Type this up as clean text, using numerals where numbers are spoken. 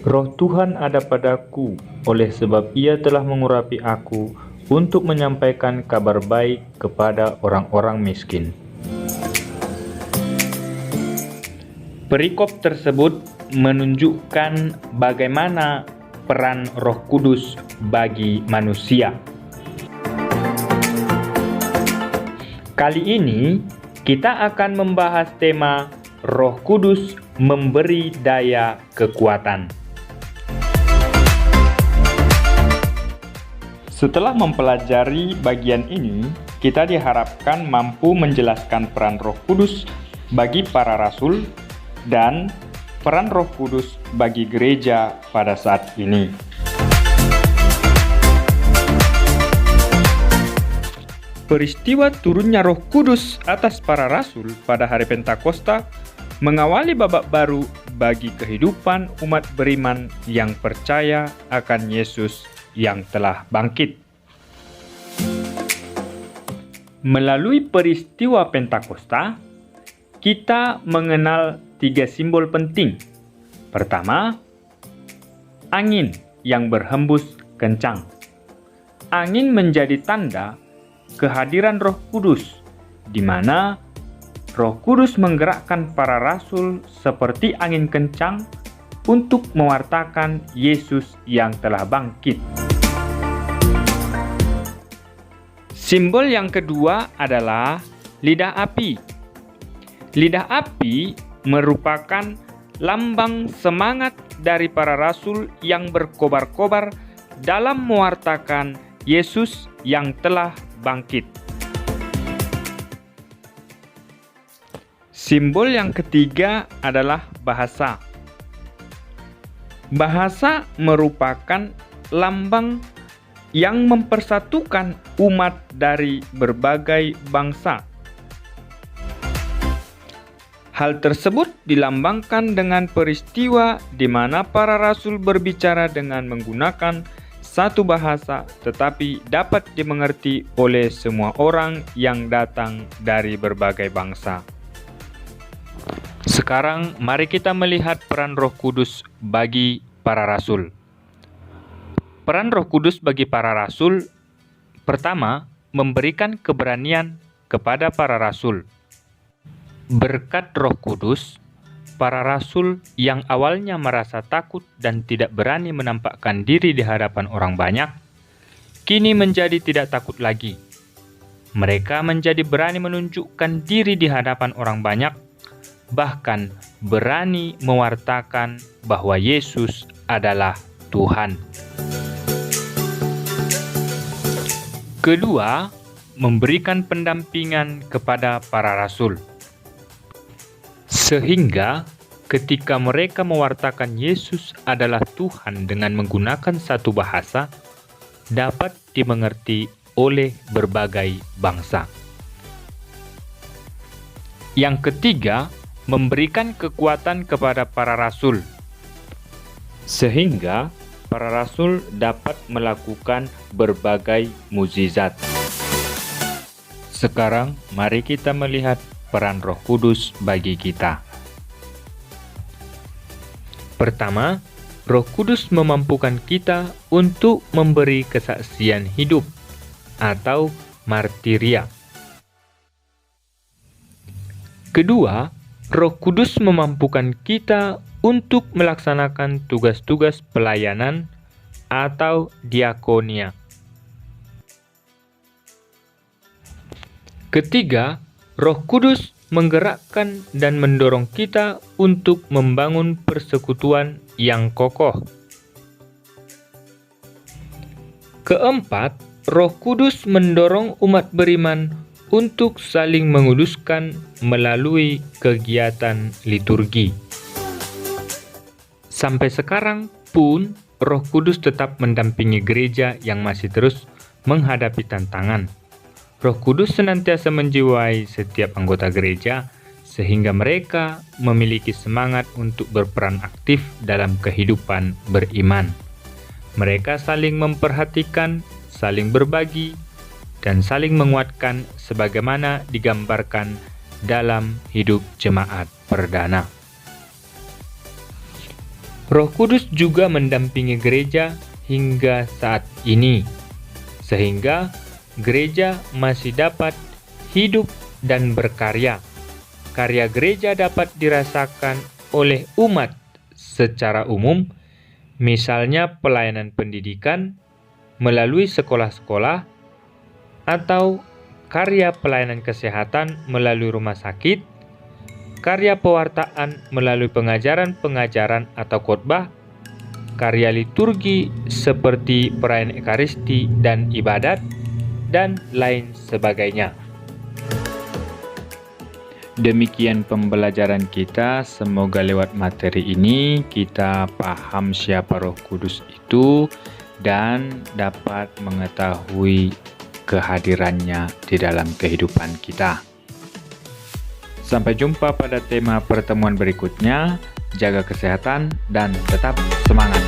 Roh Tuhan ada padaku, oleh sebab Ia telah mengurapi aku untuk menyampaikan kabar baik kepada orang-orang miskin. Perikop tersebut menunjukkan bagaimana peran Roh Kudus bagi manusia. Kali ini kita akan membahas tema Roh Kudus memberi daya kekuatan. Setelah mempelajari bagian ini, kita diharapkan mampu menjelaskan peran Roh Kudus bagi para rasul dan peran Roh Kudus bagi gereja pada saat ini. Peristiwa turunnya Roh Kudus atas para rasul pada hari Pentakosta mengawali babak baru bagi kehidupan umat beriman yang percaya akan Yesus yang telah bangkit. Melalui peristiwa Pentakosta, kita mengenal 3 simbol penting. Pertama, angin yang berhembus kencang. Angin menjadi tanda kehadiran Roh Kudus, di mana Roh Kudus menggerakkan para rasul seperti angin kencang untuk mewartakan Yesus yang telah bangkit. Simbol yang kedua adalah lidah api. Lidah api merupakan lambang semangat dari para rasul yang berkobar-kobar dalam mewartakan Yesus yang telah bangkit. Simbol yang ketiga adalah bahasa. Bahasa merupakan lambang yang mempersatukan umat dari berbagai bangsa. Hal tersebut dilambangkan dengan peristiwa di mana para rasul berbicara dengan menggunakan satu bahasa tetapi dapat dimengerti oleh semua orang yang datang dari berbagai bangsa. Sekarang mari kita melihat peran Roh Kudus bagi para rasul. Peran Roh Kudus bagi para rasul, pertama, memberikan keberanian kepada para rasul. Berkat Roh Kudus, para rasul yang awalnya merasa takut dan tidak berani menampakkan diri di hadapan orang banyak, kini menjadi tidak takut lagi. Mereka menjadi berani menunjukkan diri di hadapan orang banyak, bahkan berani mewartakan bahwa Yesus adalah Tuhan. Kedua, memberikan pendampingan kepada para rasul. Sehingga ketika mereka mewartakan Yesus adalah Tuhan dengan menggunakan satu bahasa, dapat dimengerti oleh berbagai bangsa. Yang ketiga, memberikan kekuatan kepada para rasul. Sehingga para rasul dapat melakukan berbagai mukjizat. Sekarang mari kita melihat peran Roh Kudus bagi kita. Pertama, Roh Kudus memampukan kita untuk memberi kesaksian hidup atau martiria. Kedua, Roh Kudus memampukan kita untuk melaksanakan tugas-tugas pelayanan atau diakonia. Ketiga, Roh Kudus menggerakkan dan mendorong kita untuk membangun persekutuan yang kokoh. Keempat, Roh Kudus mendorong umat beriman untuk saling menguduskan melalui kegiatan liturgi. Sampai sekarang pun, Roh Kudus tetap mendampingi gereja yang masih terus menghadapi tantangan. Roh Kudus senantiasa menjiwai setiap anggota gereja, sehingga mereka memiliki semangat untuk berperan aktif dalam kehidupan beriman. Mereka saling memperhatikan, saling berbagi, dan saling menguatkan sebagaimana digambarkan dalam hidup jemaat perdana. Roh Kudus juga mendampingi gereja hingga saat ini, sehingga gereja masih dapat hidup dan berkarya. Karya gereja dapat dirasakan oleh umat secara umum, misalnya pelayanan pendidikan melalui sekolah-sekolah, atau karya pelayanan kesehatan melalui rumah sakit, karya pewartaan melalui pengajaran-pengajaran atau khotbah, karya liturgi seperti perayaan Ekaristi dan ibadat, dan lain sebagainya. Demikian pembelajaran kita, semoga lewat materi ini kita paham siapa Roh Kudus itu dan dapat mengetahui kehadirannya di dalam kehidupan kita. Sampai jumpa pada tema pertemuan berikutnya. Jaga kesehatan dan tetap semangat.